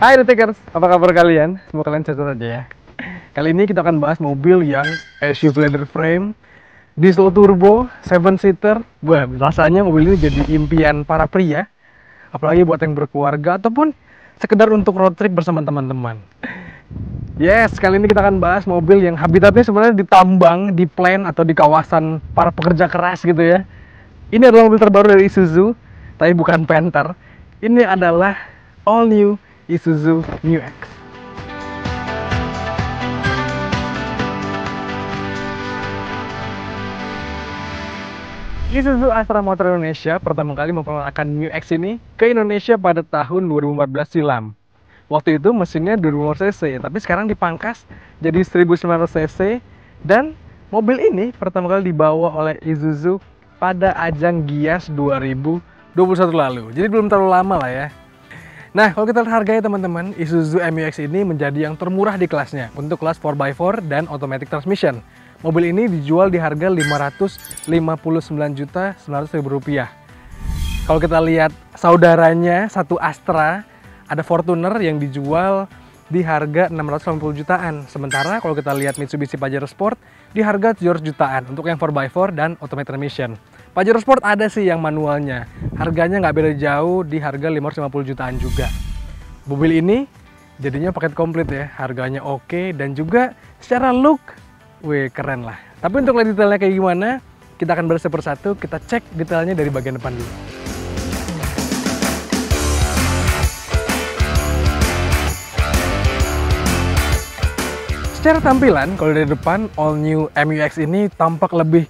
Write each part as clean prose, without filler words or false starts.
Hai Retakers, apa kabar kalian? Semoga kalian sehat aja ya. Kali ini kita akan bahas mobil yang SUV leather frame, diesel turbo, 7-seater. Wah, rasanya mobil ini jadi impian para pria, apalagi buat yang berkeluarga ataupun sekedar untuk road trip bersama teman-teman. Yes, kali ini kita akan bahas mobil yang habitatnya sebenarnya di tambang, di plant atau di kawasan para pekerja keras gitu ya. Ini adalah mobil terbaru dari Isuzu, tapi bukan Panther. Ini adalah all new Isuzu Mu-X. Isuzu Astra Motor Indonesia pertama kali memperkenalkan Mu-X ini ke Indonesia pada tahun 2014 silam. Waktu itu mesinnya 2.500 cc, tapi sekarang dipangkas jadi 1.900 cc. Dan mobil ini pertama kali dibawa oleh Isuzu pada ajang Gias 2021 lalu. Jadi belum terlalu lama lah ya. Nah, kalau kita lihat harganya teman-teman, Isuzu MU-X ini menjadi yang termurah di kelasnya untuk kelas 4x4 dan automatic transmission. Mobil ini dijual di harga Rp559.900.000. Kalau kita lihat saudaranya, satu Astra, ada Fortuner yang dijual di harga 680 jutaan. Sementara kalau kita lihat Mitsubishi Pajero Sport di harga 700 jutaan untuk yang 4x4 dan automatic transmission. Pajero Sport ada sih yang manualnya, harganya nggak beda jauh di harga 550 jutaan juga. Mobil ini jadinya paket komplit ya, harganya oke dan juga secara look, wih keren lah. Tapi untuk lihat detailnya kayak gimana, kita akan bahas persatu, kita cek detailnya dari bagian depan dulu. Secara tampilan, kalau dari depan, all new MU-X ini tampak lebih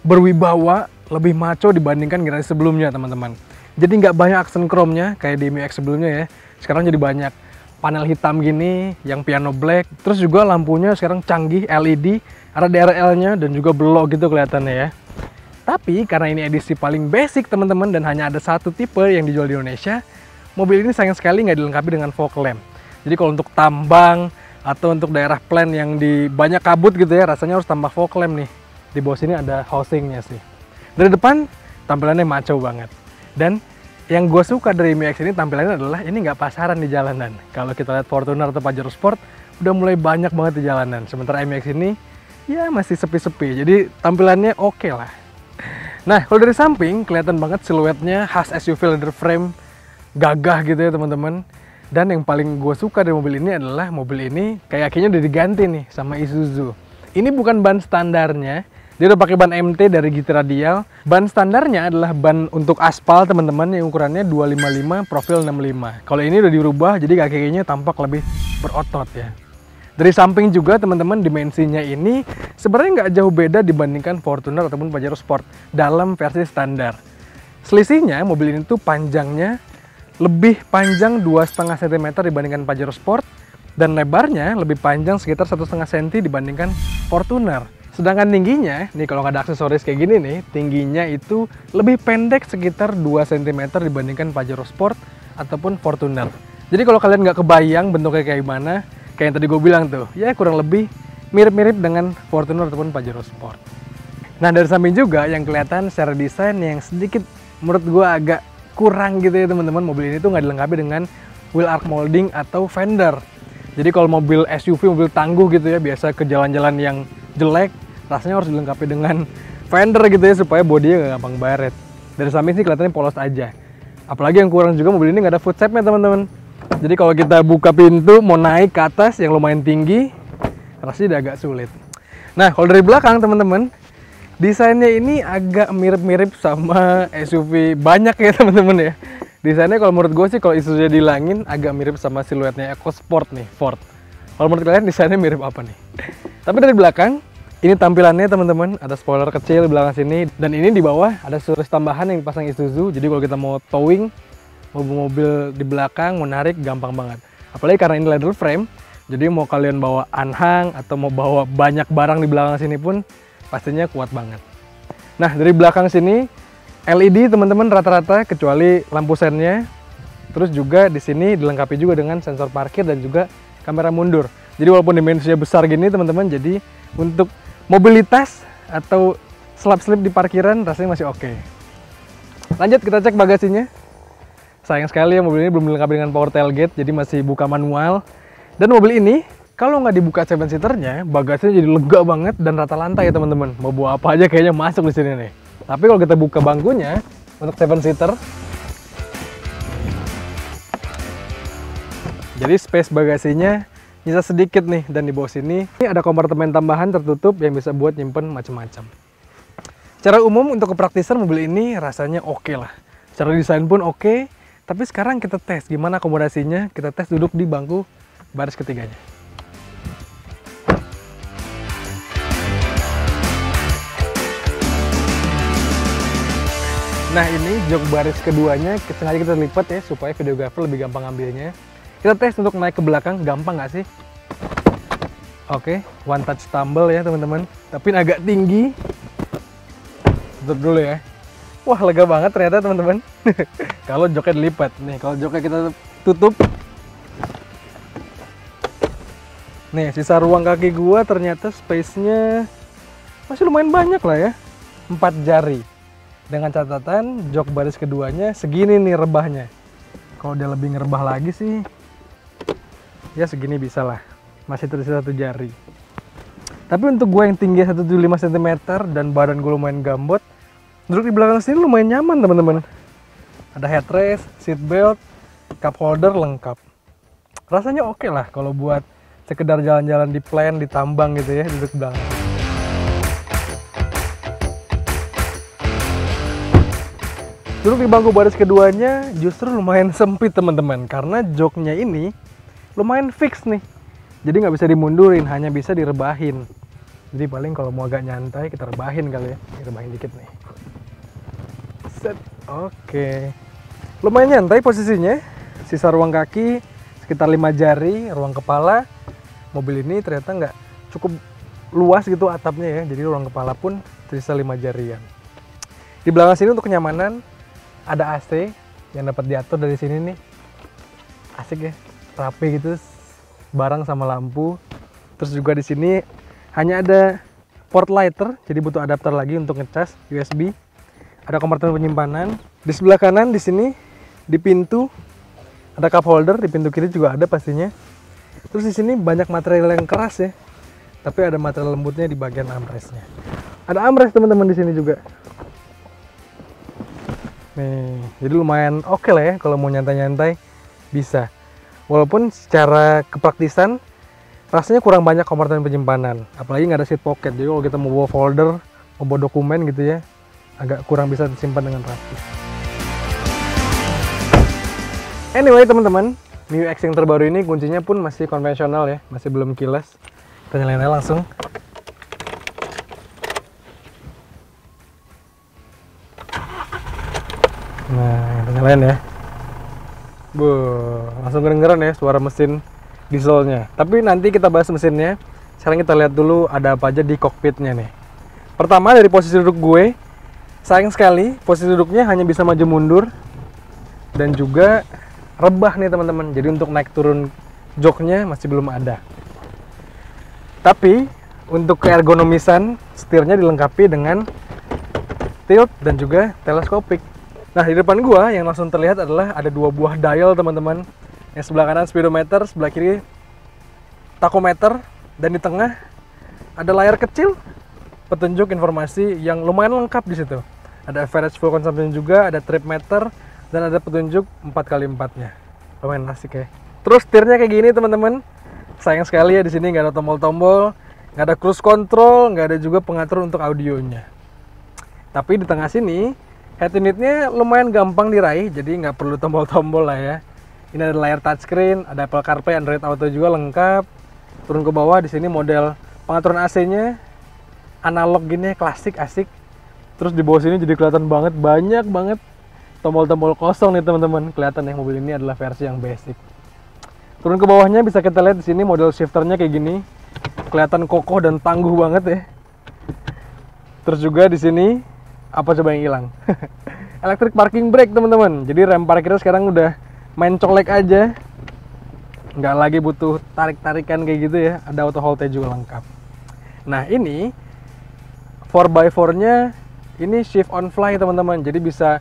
berwibawa, lebih maco dibandingkan generasi sebelumnya teman-teman. Jadi nggak banyak aksen chrome-nya kayak di MU-X sebelumnya ya. Sekarang jadi banyak panel hitam gini, yang piano black. Terus juga lampunya sekarang canggih LED, ada DRL-nya dan juga belok gitu kelihatannya ya. Tapi karena ini edisi paling basic teman-teman dan hanya ada satu tipe yang dijual di Indonesia, mobil ini sayang sekali nggak dilengkapi dengan fog lamp. Jadi kalau untuk tambang atau untuk daerah plant yang di banyak kabut gitu ya, rasanya harus tambah fog lamp nih. Di bawah sini ada housingnya sih. Dari depan tampilannya maco banget. Dan yang gue suka dari MU-X ini tampilannya adalah ini nggak pasaran di jalanan. Kalau kita lihat Fortuner atau Pajero Sport udah mulai banyak banget di jalanan. Sementara MU-X ini ya masih sepi-sepi. Jadi tampilannya oke lah. Nah kalau dari samping kelihatan banget siluetnya khas SUV leather frame, gagah gitu ya teman-teman. Dan yang paling gue suka dari mobil ini adalah mobil ini kayak udah diganti nih sama Isuzu. Ini bukan ban standarnya. Dia udah pakai ban MT dari GT Radial. Ban standarnya adalah ban untuk aspal teman-teman yang ukurannya 255 profil 65. Kalau ini udah dirubah jadi kaki-kakinya tampak lebih berotot ya. Dari samping juga teman-teman dimensinya ini sebenarnya nggak jauh beda dibandingkan Fortuner ataupun Pajero Sport dalam versi standar. Selisihnya mobil ini tuh panjangnya lebih panjang 2,5 cm dibandingkan Pajero Sport dan lebarnya lebih panjang sekitar 1,5 cm dibandingkan Fortuner. Sedangkan tingginya, nih kalau nggak ada aksesoris kayak gini nih, tingginya itu lebih pendek sekitar 2 cm dibandingkan Pajero Sport ataupun Fortuner. Jadi kalau kalian nggak kebayang bentuknya kayak gimana, kayak yang tadi gue bilang tuh, ya kurang lebih mirip-mirip dengan Fortuner ataupun Pajero Sport. Nah dari samping juga yang kelihatan secara desain yang sedikit menurut gue agak kurang gitu ya teman-teman, mobil ini tuh nggak dilengkapi dengan wheel arch molding atau fender. Jadi kalau mobil SUV, mobil tangguh gitu ya, biasa ke jalan-jalan yang jelek, rasanya harus dilengkapi dengan fender gitu ya supaya bodinya nggak gampang baret. Dari samping sih kelihatannya polos aja. Apalagi yang kurang juga mobil ini nggak ada footstep-nya teman-teman. Jadi kalau kita buka pintu mau naik ke atas yang lumayan tinggi, rasanya udah agak sulit. Nah kalau dari belakang teman-teman, desainnya ini agak mirip-mirip sama SUV banyak ya teman-teman ya. Desainnya kalau menurut gue sih kalau Isuzu dilangin agak mirip sama siluetnya EcoSport nih, Ford. Kalau menurut kalian desainnya mirip apa nih? Tapi dari belakang, ini tampilannya teman-teman, ada spoiler kecil di belakang sini. Dan ini di bawah ada aksesoris tambahan yang dipasang Isuzu. Jadi kalau kita mau towing, mobil-mobil di belakang, mau narik, gampang banget. Apalagi karena ini leather frame, jadi mau kalian bawa anhang atau mau bawa banyak barang di belakang sini pun, pastinya kuat banget. Nah dari belakang sini, LED teman-teman rata-rata kecuali lampu sennya. Terus juga di sini dilengkapi juga dengan sensor parkir dan juga kamera mundur. Jadi walaupun dimensinya besar gini teman-teman, jadi untuk mobilitas atau selap-selip di parkiran rasanya masih oke. Lanjut kita cek bagasinya. Sayang sekali ya mobil ini belum dilengkapi dengan power tailgate, jadi masih buka manual. Dan mobil ini kalau nggak dibuka 7-seaternya, bagasinya jadi lega banget dan rata lantai ya teman-teman. Mau bawa apa aja kayaknya masuk di sini nih. Tapi kalau kita buka bangkunya untuk 7-seater, jadi space bagasinya bisa sedikit nih, dan di bawah sini ini ada kompartemen tambahan tertutup yang bisa buat nyimpen macam-macam. Secara umum untuk kepraktisan mobil ini rasanya oke lah. Secara desain pun oke. Tapi sekarang kita tes gimana akomodasinya, kita tes duduk di bangku baris ketiganya. Nah ini jok baris keduanya sengaja kita lipat ya, supaya videografer lebih gampang ambilnya. Kita tes untuk naik ke belakang, gampang nggak sih? Oke, one touch tumble ya teman-teman, tapi agak tinggi. Tutup dulu ya. Wah lega banget ternyata teman-teman. Kalau joknya dilipat nih, kalau joknya kita tutup, nih sisa ruang kaki gua ternyata space-nya masih lumayan banyak lah ya, 4 jari. Dengan catatan jok baris keduanya segini nih rebahnya. Kalau dia lebih ngerebah lagi sih, ya segini bisa lah, masih tersisa 1 jari. Tapi untuk gua yang tinggi 175 cm dan badan gua lumayan gambot, duduk di belakang sini lumayan nyaman teman-teman. Ada headrest, seat belt, cup holder lengkap. Rasanya oke lah kalau buat sekedar jalan-jalan di plain, di tambang gitu ya, duduk belakang. Duduk di bangku baris keduanya justru lumayan sempit teman-teman, karena joknya ini lumayan fix nih. Jadi nggak bisa dimundurin, hanya bisa direbahin. Jadi paling kalau mau agak nyantai kita rebahin kali ya, direbahin dikit nih. Set, oke. Lumayan nyantai posisinya. Sisa ruang kaki sekitar 5 jari, ruang kepala. Mobil ini ternyata nggak cukup luas gitu atapnya ya, jadi ruang kepala pun tersisa 5 jarian. Di belakang sini untuk kenyamanan ada AC yang dapat diatur dari sini nih. Asik ya, rapi gitu, bareng sama lampu. Terus juga di sini hanya ada port lighter, jadi butuh adapter lagi untuk ngecas USB. Ada kompartemen penyimpanan. Di sebelah kanan di sini di pintu ada cup holder, di pintu kiri juga ada pastinya. Terus di sini banyak material yang keras ya, tapi ada material lembutnya di bagian armrestnya. Ada armrest teman-teman di sini juga. Nih, jadi lumayan oke lah ya kalau mau nyantai-nyantai bisa. Walaupun secara kepraktisan rasanya kurang banyak kompartemen penyimpanan, apalagi nggak ada seat pocket. Jadi kalau kita mau bawa folder, mau bawa dokumen gitu ya, agak kurang bisa disimpan dengan rapi. Anyway teman-teman, MIUX yang terbaru ini kuncinya pun masih konvensional ya, masih belum keyless. Kita nyalain aja langsung. Nah, kita nyalain ya. Langsung kedengeran ya suara mesin dieselnya. Tapi nanti kita bahas mesinnya. Sekarang kita lihat dulu ada apa aja di kokpitnya nih. Pertama dari posisi duduk gue, sayang sekali posisi duduknya hanya bisa maju mundur dan juga rebah nih teman-teman. Jadi untuk naik turun joknya masih belum ada. Tapi untuk keergonomisan, setirnya dilengkapi dengan tilt dan juga teleskopik. Nah di depan gua yang langsung terlihat adalah ada 2 buah dial teman-teman. Yang sebelah kanan speedometer, sebelah kiri tachometer, dan di tengah ada layar kecil petunjuk informasi yang lumayan lengkap di situ. Ada average fuel consumption juga, ada trip meter, dan ada petunjuk 4x4-nya. Lumayan asik ya. Terus setirnya kayak gini teman-teman. Sayang sekali ya di sini nggak ada tombol-tombol, nggak ada cruise control, nggak ada juga pengatur untuk audionya. Tapi di tengah sini head unitnya lumayan gampang diraih, jadi nggak perlu tombol-tombol lah ya. Ini ada layar touchscreen, ada Apple CarPlay, Android Auto juga lengkap. Turun ke bawah di sini model pengaturan AC-nya analog gini, klasik, asik. Terus di bawah sini jadi kelihatan banget, banyak banget tombol-tombol kosong nih teman-teman. Kelihatan ya mobil ini adalah versi yang basic. Turun ke bawahnya bisa kita lihat di sini model shifternya kayak gini. Kelihatan kokoh dan tangguh banget ya. Terus juga di sini apa coba yang hilang? Electric parking brake teman-teman. Jadi rem parkirnya sekarang udah main colek aja. Nggak lagi butuh tarik-tarikan kayak gitu ya. Ada auto hold juga lengkap. Nah ini 4x4-nya ini shift on fly teman-teman. Jadi bisa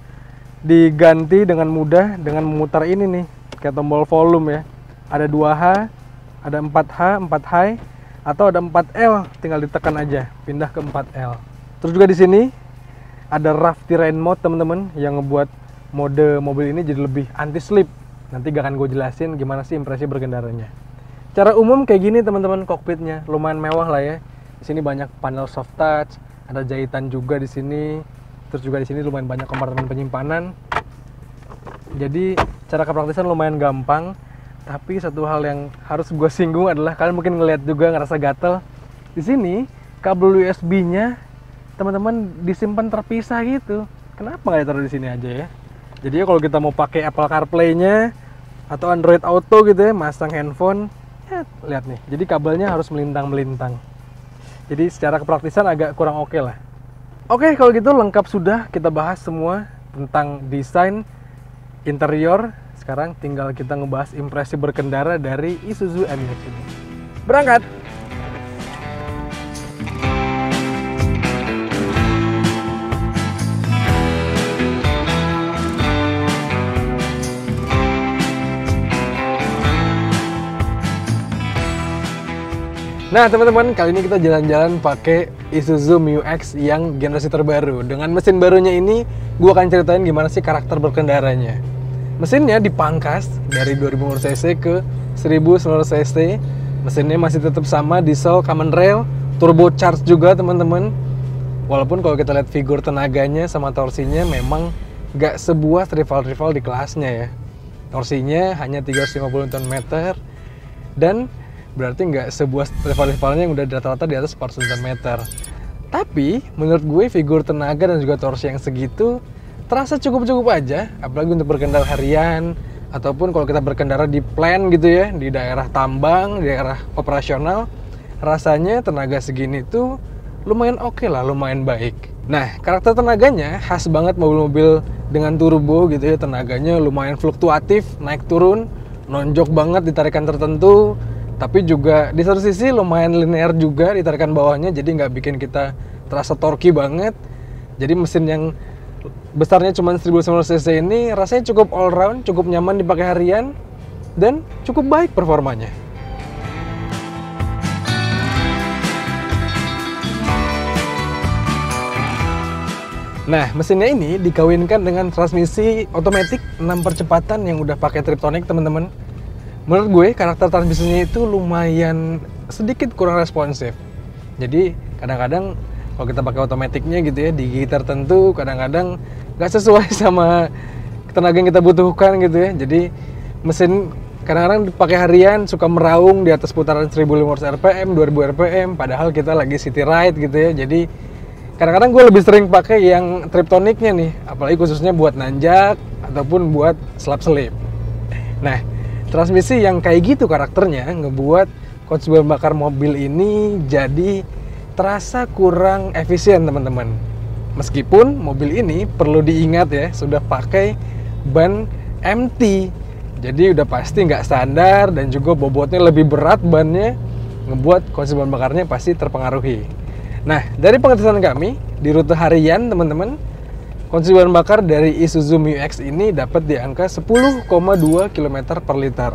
diganti dengan mudah dengan memutar ini nih, kayak tombol volume ya. Ada 2H, ada 4H, 4 high, atau ada 4L, tinggal ditekan aja, pindah ke 4L. Terus juga di sini ada rough terrain mode teman-teman, yang ngebuat mode mobil ini jadi lebih anti slip. Nanti gak akan gue jelasin gimana sih impresi berkendaranya. Cara umum kayak gini teman-teman, kokpitnya lumayan mewah lah ya. Di sini banyak panel soft touch, ada jahitan juga di sini. Terus juga di sini lumayan banyak kompartemen penyimpanan. Jadi cara kepraktisan lumayan gampang. Tapi satu hal yang harus gue singgung adalah, kalian mungkin ngeliat juga ngerasa gatel. Di sini kabel USB-nya teman-teman disimpan terpisah gitu. Kenapa nggak ditaruh di sini aja ya? Jadi kalau kita mau pakai Apple CarPlay-nya atau Android Auto gitu ya, masang handphone, ya lihat nih. Jadi kabelnya harus melintang-melintang. Jadi secara kepraktisan agak kurang oke lah. Oke, kalau gitu lengkap sudah kita bahas semua tentang desain interior. Sekarang tinggal kita ngebahas impresi berkendara dari Isuzu MU-X ini. Berangkat! Nah teman-teman, kali ini kita jalan-jalan pakai Isuzu MU-X yang generasi terbaru. Dengan mesin barunya ini, gue akan ceritain gimana sih karakter berkendaranya. Mesinnya dipangkas dari 2000 cc ke 1900 cc. Mesinnya masih tetap sama, diesel, common rail, turbocharged juga teman-teman. Walaupun kalau kita lihat figur tenaganya sama torsinya memang gak sebuah rival-rival di kelasnya ya. Torsinya hanya 350 Nm dan berarti nggak sebuah rival-rivalnya yang udah rata-rata di atas 400 Nm. Tapi menurut gue figur tenaga dan juga torsi yang segitu terasa cukup-cukup aja, apalagi untuk berkendara harian ataupun kalau kita berkendara di plan gitu ya, di daerah tambang, di daerah operasional, rasanya tenaga segini tuh lumayan oke lah, lumayan baik. Nah, karakter tenaganya khas banget mobil-mobil dengan turbo gitu ya, tenaganya lumayan fluktuatif, naik turun, nonjok banget di tarikan tertentu, tapi juga di satu sisi lumayan linear juga di tarikan bawahnya, jadi nggak bikin kita terasa torky banget. Jadi mesin yang besarnya cuma 1900 cc ini rasanya cukup all round, cukup nyaman dipakai harian, dan cukup baik performanya. Nah, mesinnya ini dikawinkan dengan transmisi otomatis 6 percepatan yang udah pakai Triptonic teman-teman. Menurut gue karakter transmisinya itu lumayan sedikit kurang responsif. Jadi kadang-kadang kalau kita pakai otomatiknya gitu ya, di gigi tertentu kadang-kadang nggak sesuai sama tenaga yang kita butuhkan gitu ya. Jadi mesin kadang-kadang dipakai harian suka meraung di atas putaran 1500 rpm, 2000 rpm, padahal kita lagi city ride gitu ya. Jadi kadang-kadang gue lebih sering pakai yang Triptonicnya nih, apalagi khususnya buat nanjak ataupun buat selap-selip. Nah, transmisi yang kayak gitu karakternya ngebuat konsumsi bahan bakar mobil ini jadi terasa kurang efisien teman-teman. Meskipun mobil ini perlu diingat ya, sudah pakai ban MT, jadi udah pasti nggak standar dan juga bobotnya lebih berat bannya, ngebuat konsumsi bahan bakarnya pasti terpengaruhi. Nah, dari pengetesan kami di rute harian teman-teman, konsumsi bahan bakar dari Isuzu MU-X ini dapat di angka 10,2 km per liter.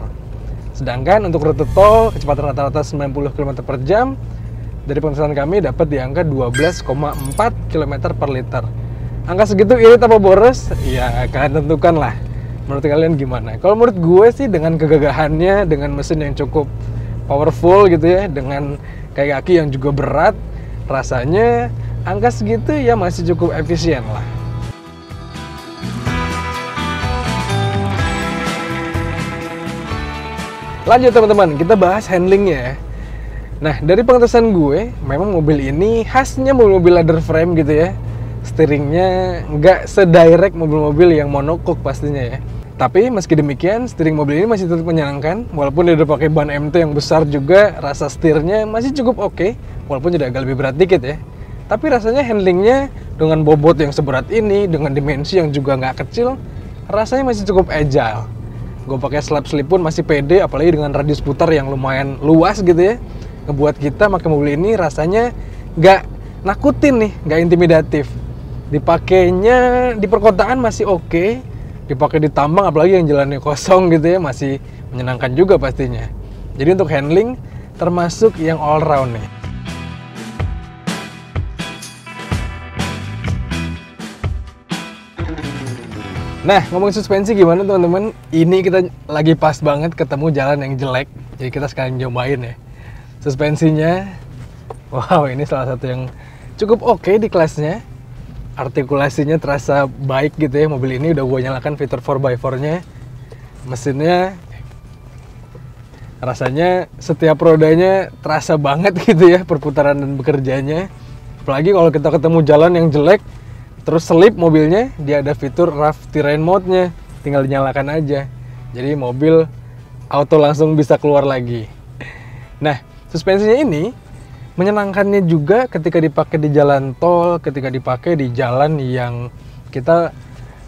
Sedangkan untuk rute tol kecepatan rata-rata 90 km per jam, dari pengetesan kami dapat di angka 12,4 km per liter. Angka segitu irit apa boros? Ya kalian tentukan lah. Menurut kalian gimana? Kalau menurut gue sih dengan kegagahannya, dengan mesin yang cukup powerful gitu ya, dengan kaki yang juga berat, rasanya angka segitu ya masih cukup efisien lah. Lanjut teman-teman, kita bahas handlingnya ya. Nah, dari pengetesan gue, memang mobil ini khasnya mobil-mobil leather frame gitu ya. Steeringnya nggak sedirect mobil-mobil yang monocoque pastinya ya. Tapi meski demikian, steering mobil ini masih tetap menyenangkan. Walaupun dia udah pakai ban MT yang besar juga, rasa setirnya masih cukup oke. Walaupun jadi agak lebih berat dikit ya. Tapi rasanya handlingnya dengan bobot yang seberat ini, dengan dimensi yang juga nggak kecil, rasanya masih cukup agile. Gue pakai slap-slip pun masih pede, apalagi dengan radius putar yang lumayan luas gitu ya. Ngebuat kita pakai mobil ini rasanya nggak nakutin nih, nggak intimidatif. Dipakainya di perkotaan masih oke, dipakai di tambang apalagi yang jalannya kosong gitu ya, masih menyenangkan juga pastinya. Jadi untuk handling termasuk yang all round nih. Nah, ngomongin suspensi gimana teman-teman? Ini kita lagi pas banget ketemu jalan yang jelek, jadi kita sekalian cobain ya. Suspensinya, wow, ini salah satu yang cukup oke di kelasnya. Artikulasinya terasa baik gitu ya. Mobil ini udah gue nyalakan fitur 4x4-nya. Mesinnya rasanya setiap rodanya terasa banget gitu ya perputaran dan bekerjanya. Apalagi kalau kita ketemu jalan yang jelek, terus selip mobilnya, dia ada fitur rough terrain mode-nya. Tinggal dinyalakan aja. Jadi mobil auto langsung bisa keluar lagi. Nah, suspensinya ini menyenangkannya juga ketika dipakai di jalan tol, ketika dipakai di jalan yang kita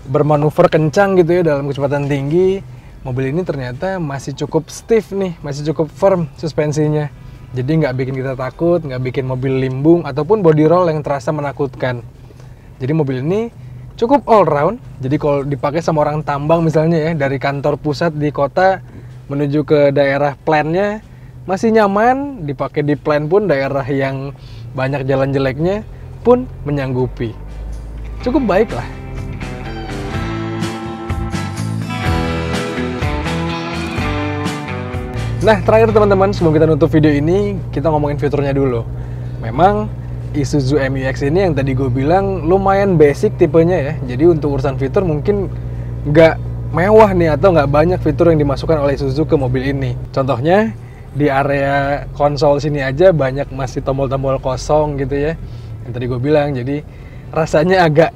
bermanuver kencang gitu ya dalam kecepatan tinggi. Mobil ini ternyata masih cukup stiff nih, masih cukup firm suspensinya. Jadi nggak bikin kita takut, nggak bikin mobil limbung ataupun body roll yang terasa menakutkan. Jadi mobil ini cukup all round. Jadi kalau dipakai sama orang tambang misalnya ya, dari kantor pusat di kota menuju ke daerah plannya, masih nyaman. Dipakai di plan pun, daerah yang banyak jalan jeleknya pun menyanggupi. Cukup baik lah. Nah, terakhir teman-teman, sebelum kita nutup video ini, kita ngomongin fiturnya dulu. Memang Isuzu MU-X ini yang tadi gue bilang lumayan basic tipenya ya. Jadi untuk urusan fitur mungkin nggak mewah nih, atau nggak banyak fitur yang dimasukkan oleh Isuzu ke mobil ini. Contohnya, di area konsol sini aja banyak masih tombol-tombol kosong gitu ya, yang tadi gue bilang. Jadi rasanya agak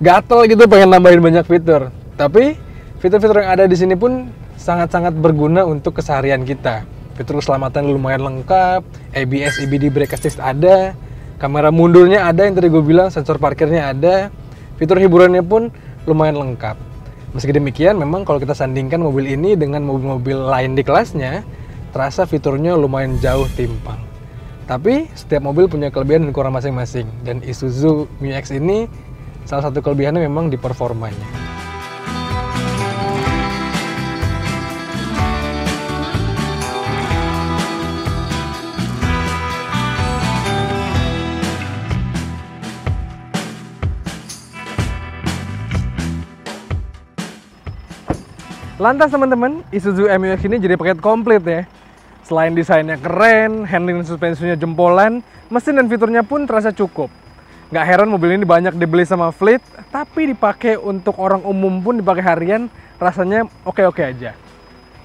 gatel gitu pengen nambahin banyak fitur. Tapi fitur-fitur yang ada di sini pun sangat-sangat berguna untuk keseharian kita. Fitur keselamatan lumayan lengkap, ABS, EBD brake assist ada, kamera mundurnya ada yang tadi gue bilang, sensor parkirnya ada, fitur hiburannya pun lumayan lengkap. Meski demikian, memang kalau kita sandingkan mobil ini dengan mobil-mobil lain di kelasnya, terasa fiturnya lumayan jauh timpang. Tapi setiap mobil punya kelebihan dan kurang masing-masing. Dan Isuzu MU-X ini salah satu kelebihannya memang di performanya. Lantas teman-teman, Isuzu MU-X ini jadi paket komplit ya. Selain desainnya keren, handling suspensinya jempolan, mesin dan fiturnya pun terasa cukup. Nggak heran mobil ini banyak dibeli sama fleet, tapi dipakai untuk orang umum pun dipakai harian, rasanya oke-oke aja.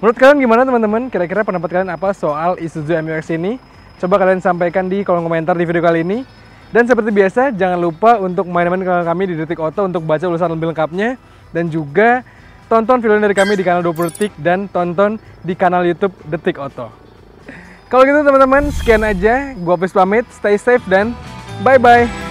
Menurut kalian gimana teman-teman? Kira-kira pendapat kalian apa soal Isuzu MU-X ini? Coba kalian sampaikan di kolom komentar di video kali ini. Dan seperti biasa, jangan lupa untuk main-main ke kami di Detik Auto untuk baca ulasan lebih lengkapnya. Dan juga tonton video dari kami di kanal 20 Detik dan tonton di kanal YouTube Detik Auto. Kalau gitu teman-teman, sekian aja. Gua Pis pamit, stay safe dan bye-bye.